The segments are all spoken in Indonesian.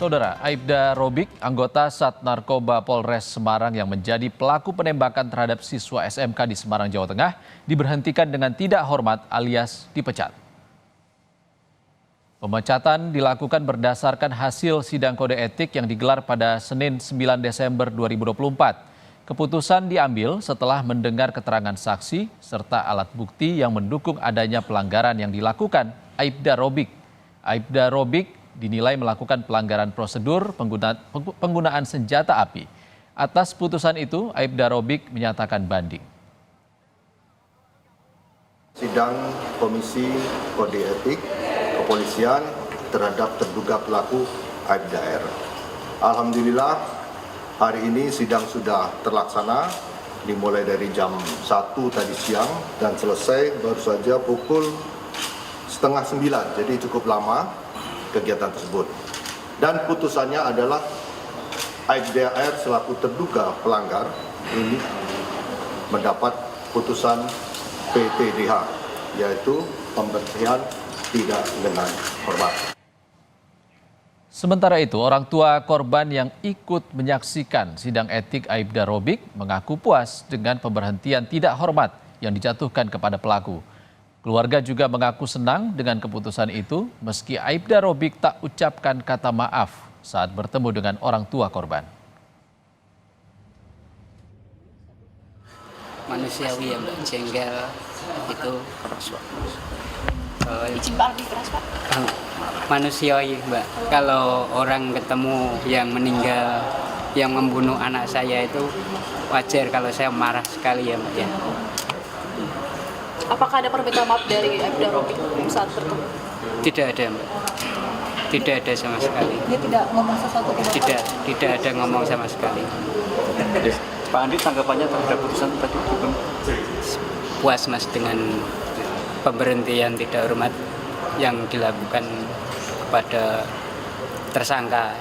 Saudara, Aibda Robik, anggota Sat Narkoba Polres Semarang yang menjadi pelaku penembakan terhadap siswa SMK di Semarang, Jawa Tengah, diberhentikan dengan tidak hormat alias dipecat. Pemecatan dilakukan berdasarkan hasil sidang kode etik yang digelar pada Senin 9 Desember 2024. Keputusan diambil setelah mendengar keterangan saksi serta alat bukti yang mendukung adanya pelanggaran yang dilakukan Aibda Robik. Aibda Robik dinilai melakukan pelanggaran prosedur penggunaan senjata api. Atas putusan itu, Aibda Robik menyatakan banding. Sidang Komisi Kode Etik Kepolisian terhadap terduga pelaku Aibda R. Alhamdulillah hari ini sidang sudah terlaksana dimulai dari jam 1 tadi siang dan selesai baru saja pukul 8:30, jadi cukup lama kegiatan tersebut. Dan putusannya adalah Aibda R selaku terduga pelanggar ini mendapat putusan PTDH, yaitu pemberhentian tidak dengan hormat. Sementara itu, orang tua korban yang ikut menyaksikan sidang etik Aibda Robik mengaku puas dengan pemberhentian tidak hormat yang dijatuhkan kepada pelaku. Keluarga juga mengaku senang dengan keputusan itu meski Aibda Robik tak ucapkan kata maaf saat bertemu dengan orang tua korban. Manusiawi ya Mbak, jengkel itu manusiawi Mbak. Kalau orang ketemu yang meninggal, yang membunuh anak saya itu wajar kalau saya marah sekali ya Mbak ya. Apakah ada permintaan maaf dari Aibda Robik saat bertemu? Tidak ada Mbak. Tidak ada sama sekali. Dia tidak ngomong sesuatu Tidak ada ngomong sama sekali. Pak Andi tanggapannya terhadap putusan tadi? Puas Mas dengan pemberhentian tidak hormat yang dilakukan kepada tersangka.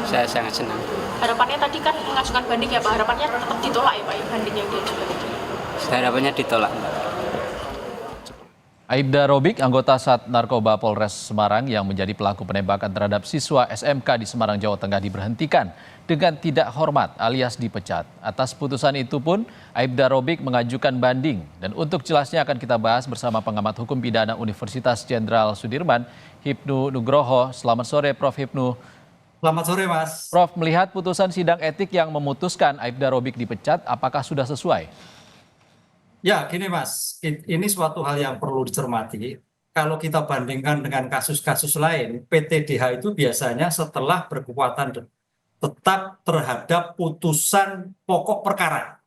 Saya sangat senang. Harapannya tadi kan mengajukan banding ya Pak, harapannya tetap ditolak ya Pak, ya banding yang diajukan itu? Harapannya ditolak Mbak. Aibda Robik, anggota Sat Narkoba Polres Semarang yang menjadi pelaku penembakan terhadap siswa SMK di Semarang, Jawa Tengah diberhentikan dengan tidak hormat alias dipecat. Atas putusan itu pun Aibda Robik mengajukan banding. Dan untuk jelasnya akan kita bahas bersama pengamat hukum pidana Universitas Jenderal Sudirman, Hipnu Nugroho. Selamat sore Prof. Hipnu. Selamat sore Mas. Prof, melihat putusan sidang etik yang memutuskan Aibda Robik dipecat, apakah sudah sesuai? Ya, gini Mas, ini suatu hal yang perlu dicermati. Kalau kita bandingkan dengan kasus-kasus lain, PTDH itu biasanya setelah berkekuatan tetap terhadap putusan pokok perkara.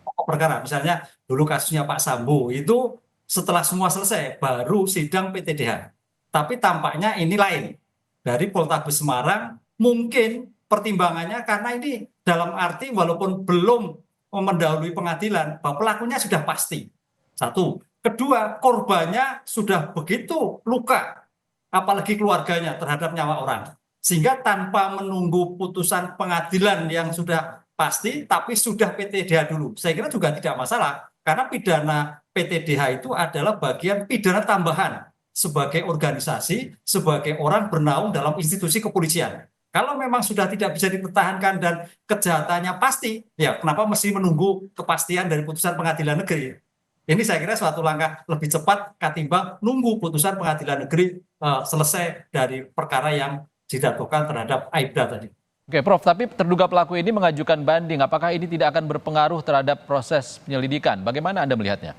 Pokok perkara, misalnya dulu kasusnya Pak Sambo, itu setelah semua selesai, baru sidang PTDH. Tapi tampaknya ini lain. Dari Poltabes Semarang, mungkin pertimbangannya karena ini dalam arti walaupun belum mendahului pengadilan, bahwa pelakunya sudah pasti. Satu. Kedua, korbannya sudah begitu luka, apalagi keluarganya terhadap nyawa orang. Sehingga tanpa menunggu putusan pengadilan yang sudah pasti, tapi sudah PTDH dulu. Saya kira juga tidak masalah, karena pidana PTDH itu adalah bagian pidana tambahan sebagai organisasi, sebagai orang bernaung dalam institusi kepolisian. Kalau memang sudah tidak bisa dipertahankan dan kejahatannya pasti, ya kenapa mesti menunggu kepastian dari putusan pengadilan negeri? Ini saya kira suatu langkah lebih cepat ketimbang nunggu putusan pengadilan negeri selesai dari perkara yang dijatuhkan terhadap Aibda tadi. Oke Prof, tapi terduga pelaku ini mengajukan banding. Apakah ini tidak akan berpengaruh terhadap proses penyelidikan? Bagaimana Anda melihatnya?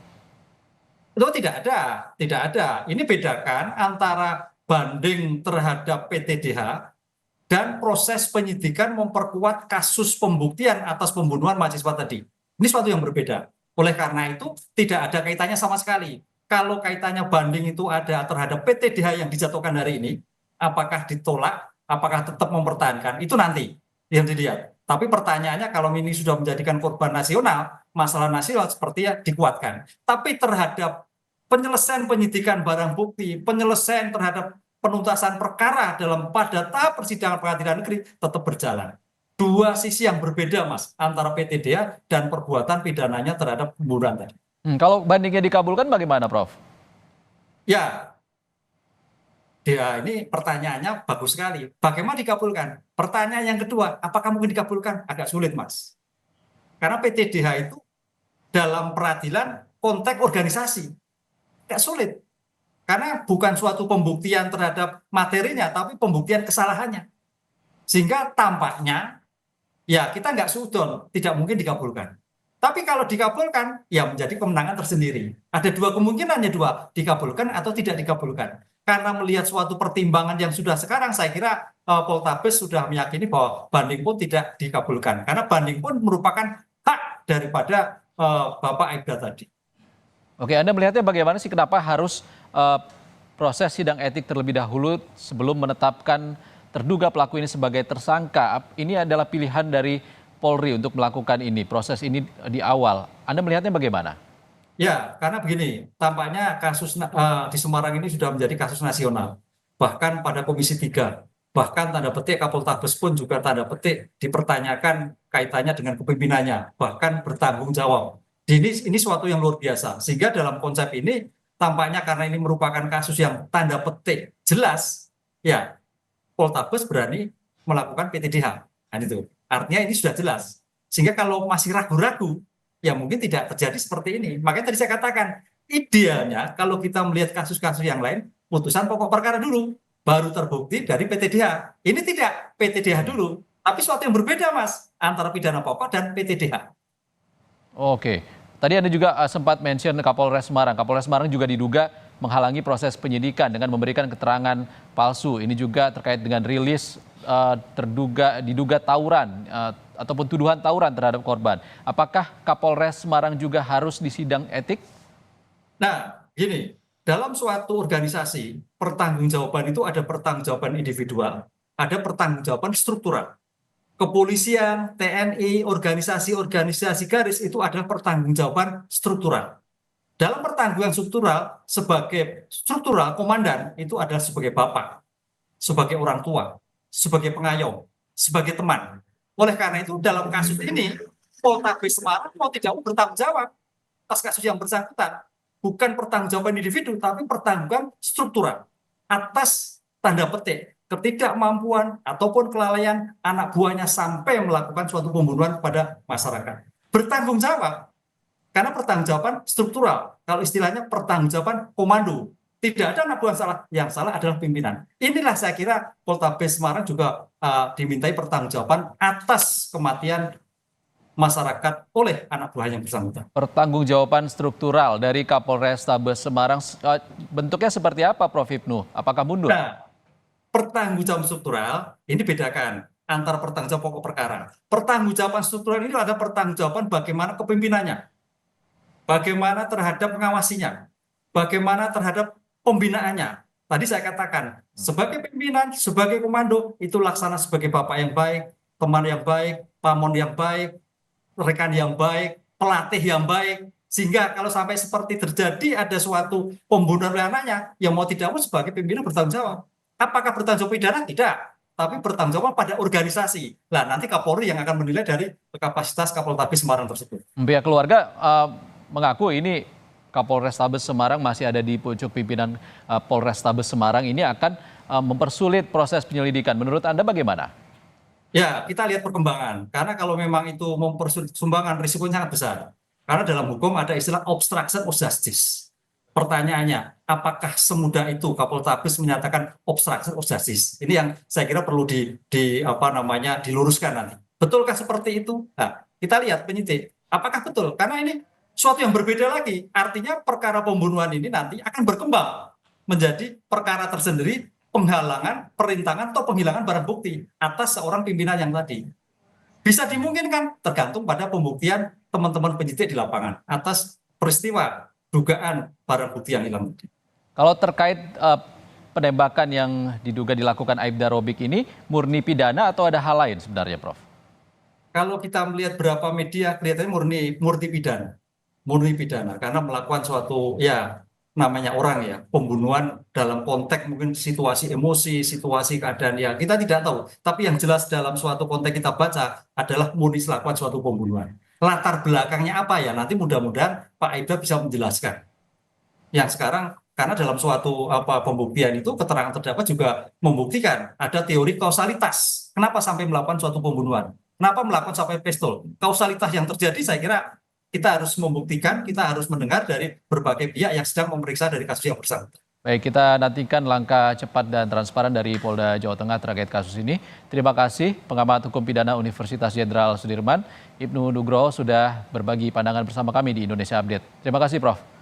Itu tidak ada. Ini bedakan antara banding terhadap PTDH dan proses penyidikan memperkuat kasus pembuktian atas pembunuhan mahasiswa tadi. Ini suatu yang berbeda. Oleh karena itu, tidak ada kaitannya sama sekali. Kalau kaitannya banding itu ada terhadap PTDH yang dijatuhkan hari ini, apakah ditolak, apakah tetap mempertahankan, itu nanti yang dilihat. Tapi pertanyaannya kalau ini sudah menjadikan korban nasional, masalah nasional seperti ya dikuatkan. Tapi terhadap penyelesaian penyidikan barang bukti, penyelesaian terhadap penuntasan perkara pada tahap persidangan pengadilan negeri tetap berjalan. Dua sisi yang berbeda Mas, antara PTDH dan perbuatan pidananya terhadap pembunuhan tadi. Kalau bandingnya dikabulkan bagaimana Prof? Ya, PTDH ini pertanyaannya bagus sekali. Bagaimana dikabulkan? Pertanyaan yang kedua, apakah mungkin dikabulkan? Agak sulit, Mas. Karena PTDH itu dalam peradilan konteks organisasi. Agak sulit. Karena bukan suatu pembuktian terhadap materinya, tapi pembuktian kesalahannya. Sehingga tampaknya, ya kita nggak sudon, tidak mungkin dikabulkan. Tapi kalau dikabulkan, ya menjadi kemenangan tersendiri. Ada dua kemungkinannya, dua, dikabulkan atau tidak dikabulkan. Karena melihat suatu pertimbangan yang sudah sekarang, saya kira Poltabes sudah meyakini bahwa banding pun tidak dikabulkan. Karena banding pun merupakan hak daripada Bapak Aibda tadi. Oke, Anda melihatnya bagaimana sih kenapa harus proses sidang etik terlebih dahulu sebelum menetapkan terduga pelaku ini sebagai tersangka? Ini adalah pilihan dari Polri untuk melakukan ini, proses ini di awal. Anda melihatnya bagaimana? Ya, karena begini, tampaknya kasus di Semarang ini sudah menjadi kasus nasional. Bahkan pada Komisi 3, bahkan tanda petik Kapoltabes pun juga tanda petik dipertanyakan kaitannya dengan kepimpinannya, bahkan bertanggung jawab. Ini suatu yang luar biasa. Sehingga dalam konsep ini, tampaknya karena ini merupakan kasus yang tanda petik jelas, ya Poltabes berani melakukan PTDH. Kan itu. Artinya ini sudah jelas. Sehingga kalau masih ragu-ragu, ya mungkin tidak terjadi seperti ini. Makanya tadi saya katakan, idealnya kalau kita melihat kasus-kasus yang lain, putusan pokok perkara dulu, baru terbukti dari PTDH. Ini tidak PTDH dulu, tapi suatu yang berbeda, Mas, antara pidana pokok dan PTDH. Oke, tadi Anda juga sempat mention Kapolres Semarang. Kapolres Semarang juga diduga menghalangi proses penyidikan dengan memberikan keterangan palsu. Ini juga terkait dengan rilis diduga tawuran ataupun tuduhan tawuran terhadap korban. Apakah Kapolres Semarang juga harus disidang etik? Nah, gini, dalam suatu organisasi, pertanggungjawaban itu ada pertanggungjawaban individual, ada pertanggungjawaban struktural. Kepolisian, TNI, organisasi-organisasi garis itu adalah pertanggungjawaban struktural. Dalam pertanggungan struktural, sebagai struktural, komandan itu adalah sebagai bapak, sebagai orang tua, sebagai pengayom, sebagai teman. Oleh karena itu, dalam kasus ini, Poltabes Semarang mau tidak mau bertanggung jawab atas kasus yang bersangkutan. Bukan pertanggungjawaban individu, tapi pertanggungjawaban struktural atas tanda petik ketidakmampuan ataupun kelalaian anak buahnya sampai melakukan suatu pembunuhan kepada masyarakat. Bertanggung jawab, karena pertanggungjawaban struktural. Kalau istilahnya pertanggungjawaban komando. Tidak ada anak buah yang salah adalah pimpinan. Inilah saya kira Poltabes Semarang juga dimintai pertanggungjawaban atas kematian masyarakat oleh anak buah yang bersangkutan. Pertanggungjawaban struktural dari Kapolres Tabes Semarang bentuknya seperti apa, Prof. Hipnu? Apakah mundur? Nah, pertanggungjawaban struktural ini bedakan antara pertanggungjawaban pokok perkara. Pertanggungjawaban struktural ini ada pertanggungjawaban bagaimana kepemimpinannya, bagaimana terhadap pengawasinya, bagaimana terhadap pembinaannya. Tadi saya katakan, sebagai pimpinan, sebagai komando, itu laksana sebagai bapak yang baik, teman yang baik, pamon yang baik, rekan yang baik, pelatih yang baik. Sehingga kalau sampai seperti terjadi ada suatu pembunuhan oleh anaknya, yang mau tidak mau sebagai pimpinan bertanggung jawab. Apakah bertanggung jawab pidana? Tidak. Tapi bertanggung jawab pada organisasi. Nah, nanti Kapolri yang akan menilai dari kapasitas Kapoltabes Semarang tersebut. Pihak keluarga mengaku ini Kapolres Tabes Semarang masih ada di pucuk pimpinan Polres Tabes Semarang ini akan mempersulit proses penyelidikan. Menurut Anda bagaimana? Ya, kita lihat perkembangan. Karena kalau memang itu mempersulit sumbangan, risikonya sangat besar. Karena dalam hukum ada istilah obstruction of justice. Pertanyaannya, apakah semudah itu Kapoltabes menyatakan obstruction of justice? Ini yang saya kira perlu diluruskan nanti. Betulkah seperti itu? Nah, kita lihat penyidik. Apakah betul? Karena ini suatu yang berbeda lagi. Artinya perkara pembunuhan ini nanti akan berkembang menjadi perkara tersendiri, penghalangan, perintangan, atau penghilangan barang bukti atas seorang pimpinan yang tadi. Bisa dimungkinkan tergantung pada pembuktian teman-teman penyidik di lapangan atas peristiwa dugaan barang bukti yang hilang. Kalau terkait penembakan yang diduga dilakukan Aibda Robik ini, murni pidana atau ada hal lain sebenarnya, Prof? Kalau kita melihat berapa media, kelihatannya murni pidana. Murni pidana, karena melakukan suatu, ya namanya orang ya, pembunuhan dalam konteks mungkin situasi emosi, situasi keadaan ya kita tidak tahu. Tapi yang jelas dalam suatu konteks kita baca adalah murni melakukan suatu pembunuhan. Latar belakangnya apa ya? Nanti mudah-mudahan Pak Aibda bisa menjelaskan. Yang sekarang Karena dalam suatu pembuktian itu keterangan terdakwa juga membuktikan ada teori kausalitas. Kenapa sampai melakukan suatu pembunuhan? Kenapa melakukan sampai pistol? Kausalitas yang terjadi saya kira kita harus membuktikan, kita harus mendengar dari berbagai pihak yang sedang memeriksa dari kasus yang bersangkutan. Baik, kita nantikan langkah cepat dan transparan dari Polda Jawa Tengah terkait kasus ini. Terima kasih pengamat hukum pidana Universitas Jenderal Sudirman, Ibnu Nugroho sudah berbagi pandangan bersama kami di Indonesia Update. Terima kasih, Prof.